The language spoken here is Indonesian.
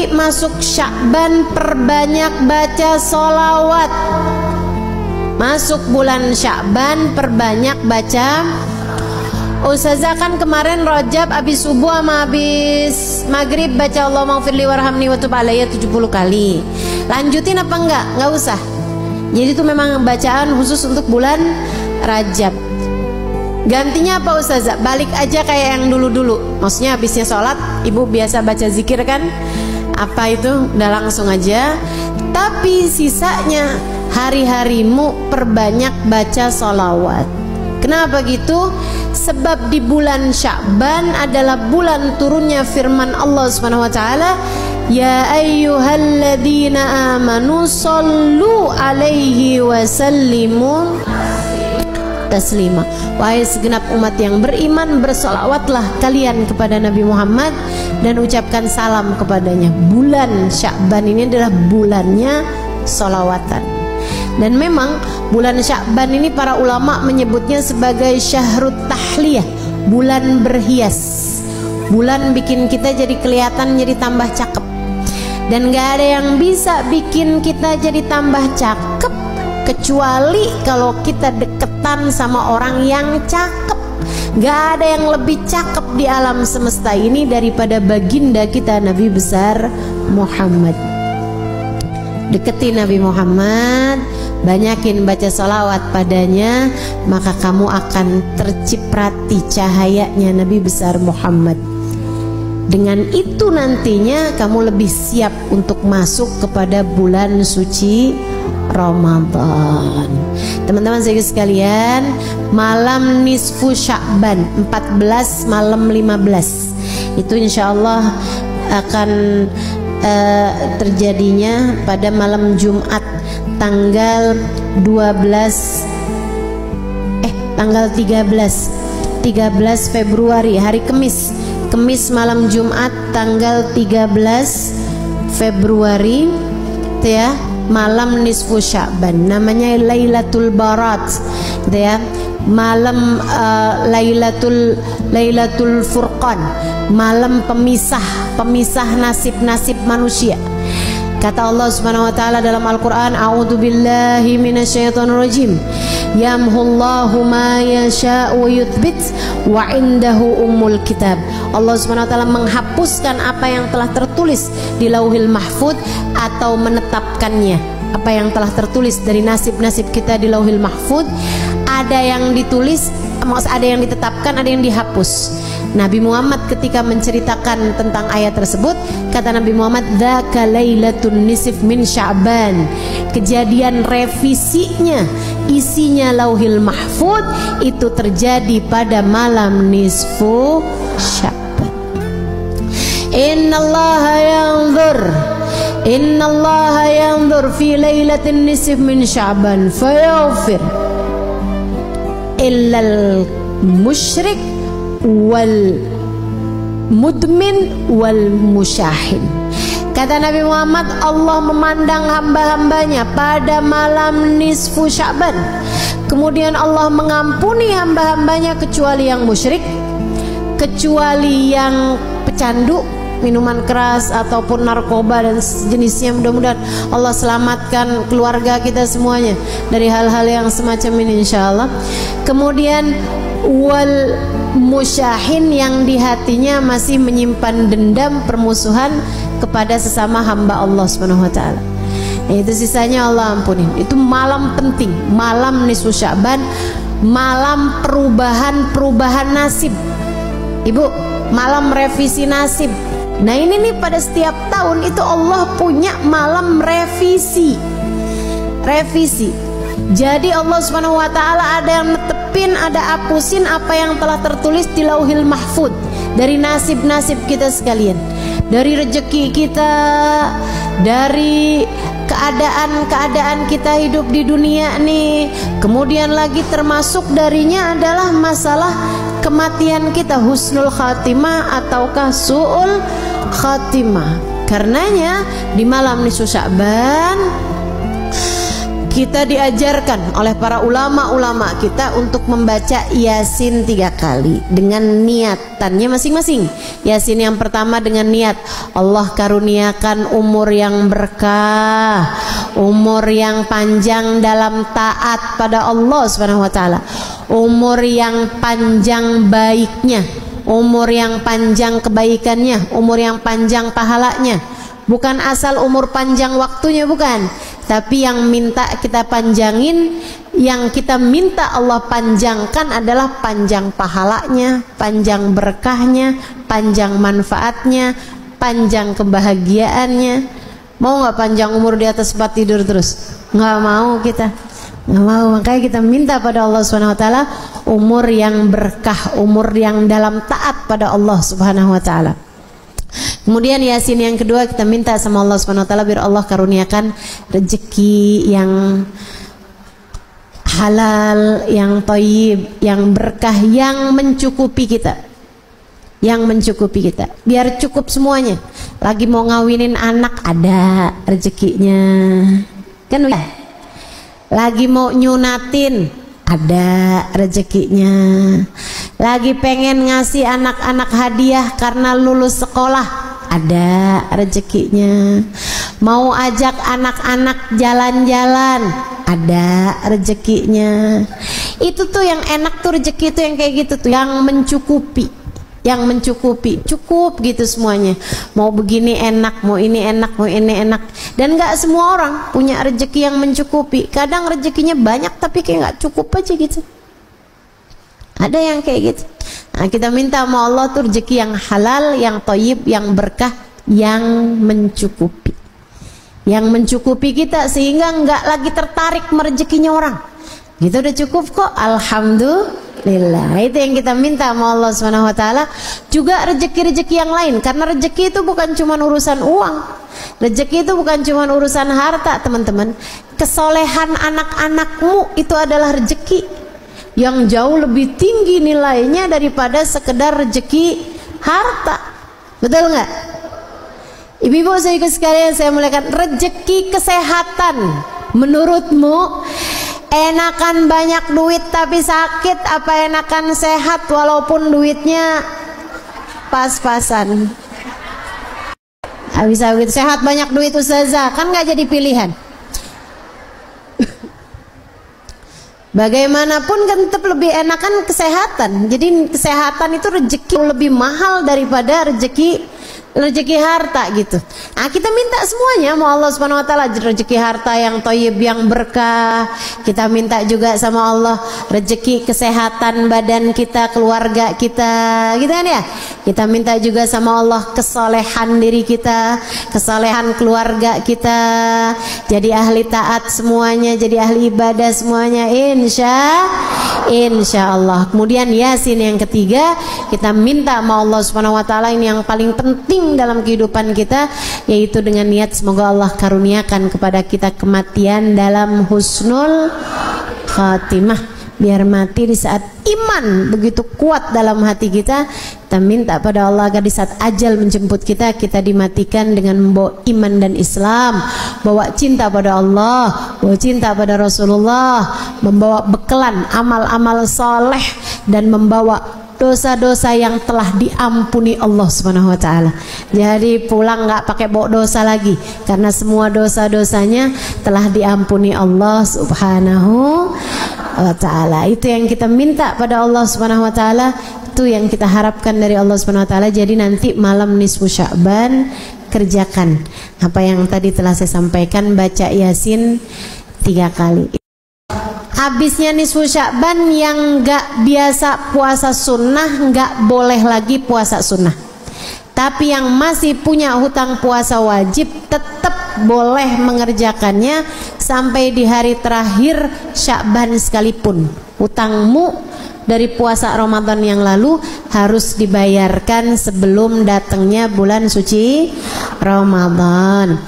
Apalagi masuk Sya'ban, perbanyak baca sholawat. Masuk bulan Sya'ban, perbanyak baca. Ustazah kan kemarin Rajab habis subuh sama habis maghrib baca Allahumma ghfirli warhamni wa tub alayya 70 kali. Lanjutin apa enggak? Enggak usah. Jadi itu memang bacaan khusus untuk bulan Rajab. Gantinya apa Ustazah? Balik aja kayak yang dulu-dulu. Maksudnya habisnya sholat ibu biasa baca zikir kan? Apa itu? Udah langsung aja. Tapi sisanya hari-harimu perbanyak baca sholawat. Kenapa gitu? Sebab di bulan Sya'ban adalah bulan turunnya firman Allah Subhanahu wa taala, ya ayyuhalladzina amanu shallu alaihi wa sallimu taslima. Wahai segenap umat yang beriman, bersolawatlah kalian kepada Nabi Muhammad dan ucapkan salam kepadanya. Bulan Sya'ban ini adalah bulannya solawatan. Dan memang bulan Sya'ban ini para ulama menyebutnya sebagai syahrut tahliyah, bulan berhias. Bulan bikin kita jadi kelihatan, jadi tambah cakep. Dan gak ada yang bisa bikin kita jadi tambah cakep kecuali kalau kita deketan sama orang yang cakep. Gak ada yang lebih cakep di alam semesta ini daripada baginda kita Nabi besar Muhammad. Deketi Nabi Muhammad, banyakin baca sholawat padanya, maka kamu akan terciprati cahayanya Nabi besar Muhammad. Dengan itu nantinya kamu lebih siap untuk masuk kepada bulan suci Ramadan. Teman-teman sekalian, malam nisfu Sya'ban 14 malam 15 itu insyaallah akan terjadinya pada malam Jumat tanggal 13 Februari, hari Kemis malam Jumat tanggal 13 Februari gitu ya, malam nisfu Sya'ban, namanya Lailatul Barat gitu ya, malam Lailatul Furqan, malam pemisah nasib-nasib manusia. Kata Allah Subhanahu wa taala dalam Al-Qur'an, a'udzubillahi minasyaitonirrajim, yamhullahu ma yasha'u wa yuthbit wa indahu ummul kitab. Allah Subhanahu wa taala menghapuskan apa yang telah tertulis di Lauhil Mahfuz atau menetapkannya. Apa yang telah tertulis dari nasib-nasib kita di Lauhil Mahfuz, ada yang ditulis, ada yang ditetapkan, ada yang dihapus. Nabi Muhammad ketika menceritakan tentang ayat tersebut, kata Nabi Muhammad, dzaka lailatun nisf min Sya'ban. Kejadian revisinya, isinya Lauhil Mahfuz itu terjadi pada malam nisfu Sya'ban. Innallaha yanzur fi lailatin nisf min Sya'ban fayaghfir illal musyrik wal mudmin wal musyahin. Kata Nabi Muhammad, Allah memandang hamba-hambanya pada malam nisfu Sya'ban. Kemudian Allah mengampuni hamba-hambanya kecuali yang musyrik, kecuali yang pecandu, minuman keras ataupun narkoba dan sejenisnya. Mudah-mudahan Allah selamatkan keluarga kita semuanya dari hal-hal yang semacam ini insyaallah. Kemudian wal musyahin, yang di hatinya masih menyimpan dendam, permusuhan kepada sesama hamba Allah Subhanahu wa taala. Itu sisanya Allah ampuni. Itu malam penting, malam nisfu Sya'ban, malam perubahan nasib. Ibu, malam revisi nasib. Nah ini nih, pada setiap tahun itu Allah punya malam revisi. Jadi Allah Subhanahu wa taala ada yang netepin, ada hapusin apa yang telah tertulis di Lauhil Mahfuz dari nasib-nasib kita sekalian, dari rezeki kita, dari keadaan kita hidup di dunia nih. Kemudian lagi termasuk darinya adalah masalah kematian kita, husnul khatimah ataukah su'ul khatimah. Karenanya di malam nisfu Sya'ban kita diajarkan oleh para ulama-ulama kita untuk membaca Yasin 3 kali dengan niatannya masing-masing. Yasin yang pertama dengan niat Allah karuniakan umur yang berkah, umur yang panjang dalam taat pada Allah Subhanahu wa taala, umur yang panjang baiknya, umur yang panjang kebaikannya, umur yang panjang pahalanya. Bukan asal umur panjang waktunya, bukan, tapi yang minta kita panjangin, yang kita minta Allah panjangkan adalah panjang pahalanya, panjang berkahnya, panjang manfaatnya, panjang kebahagiaannya. Mau nggak panjang umur di atas tempat tidur terus? Nggak mau kita, nggak mau. Makanya kita minta pada Allah Subhanahu Wa Taala umur yang berkah, umur yang dalam taat pada Allah Subhanahu Wa Taala. Kemudian Yasin yang kedua kita minta sama Allah Subhanahu wa taala biar Allah karuniakan rezeki yang halal, yang thayyib, yang berkah, yang mencukupi kita. Yang mencukupi kita. Biar cukup semuanya. Lagi mau ngawinin anak ada rezekinya. Kan ya? Lagi mau nyunatin ada rezekinya. Lagi pengen ngasih anak-anak hadiah karena lulus sekolah ada rezekinya. Mau ajak anak-anak jalan-jalan ada rezekinya. Itu tuh yang enak tuh, rezeki itu yang kayak gitu tuh, yang mencukupi, yang mencukupi, cukup gitu semuanya. Mau begini enak, mau ini enak, mau ini enak. Dan nggak semua orang punya rezeki yang mencukupi. Kadang rezekinya banyak tapi kayak nggak cukup aja gitu. Ada yang kayak gitu. Nah, kita minta sama Allah tuh rezeki yang halal, yang thayyib, yang berkah, yang mencukupi. Yang mencukupi kita sehingga nggak lagi tertarik merezekinya orang. Gitu udah cukup kok, alhamdulillah. Itu yang kita minta sama Allah Subhanahu wa taala. Juga rezeki-rezeki yang lain, karena rezeki itu bukan cuma urusan uang. Rezeki itu bukan cuma urusan harta, teman-teman. Kesolehan anak-anakmu itu adalah rezeki yang jauh lebih tinggi nilainya daripada sekedar rezeki harta. Betul nggak? Ibu-ibu saudara sekalian, saya muliakan, rezeki kesehatan menurutmu enakan banyak duit tapi sakit apa enakan sehat walaupun duitnya pas-pasan? Bisa begitu, sehat banyak duit ustazah, kan nggak jadi pilihan. Bagaimanapun kan tetap lebih enakan kesehatan. Jadi kesehatan itu rezeki lebih mahal daripada rezeki harta gitu. Nah, kita minta semuanya mau Allah Subhanahu wa taala rezeki harta yang thayyib, yang berkah. Kita minta juga sama Allah rezeki kesehatan badan kita, keluarga kita, gitu kan ya. Kita minta juga sama Allah kesolehan diri kita, kesolehan keluarga kita, jadi ahli taat semuanya, jadi ahli ibadah semuanya, insya Allah. Kemudian Yasin yang ketiga, kita minta sama Allah Subhanahu wa taala ini yang paling penting dalam kehidupan kita, yaitu dengan niat semoga Allah karuniakan kepada kita kematian dalam husnul khatimah, biar mati di saat iman begitu kuat dalam hati kita. Kita minta pada Allah agar di saat ajal menjemput kita, kita dimatikan dengan membawa iman dan Islam, bawa cinta pada Allah, bawa cinta pada Rasulullah, membawa bekalan amal-amal soleh, dan membawa dosa-dosa yang telah diampuni Allah Subhanahu wa taala. Jadi pulang nggak pakai bawa dosa lagi, karena semua dosa-dosanya telah diampuni Allah Subhanahu wa taala. Itu yang kita minta pada Allah Subhanahu wa taala, itu yang kita harapkan dari Allah Subhanahu wa taala. Jadi nanti malam nisfu Sya'ban kerjakan apa yang tadi telah saya sampaikan, baca Yasin 3 kali. Habisnya nisfu Sya'ban yang nggak biasa puasa sunnah nggak boleh lagi puasa sunnah. Tapi yang masih punya hutang puasa wajib tetap boleh mengerjakannya sampai di hari terakhir Sya'ban sekalipun. Hutangmu dari puasa Ramadan yang lalu harus dibayarkan sebelum datangnya bulan suci Ramadan.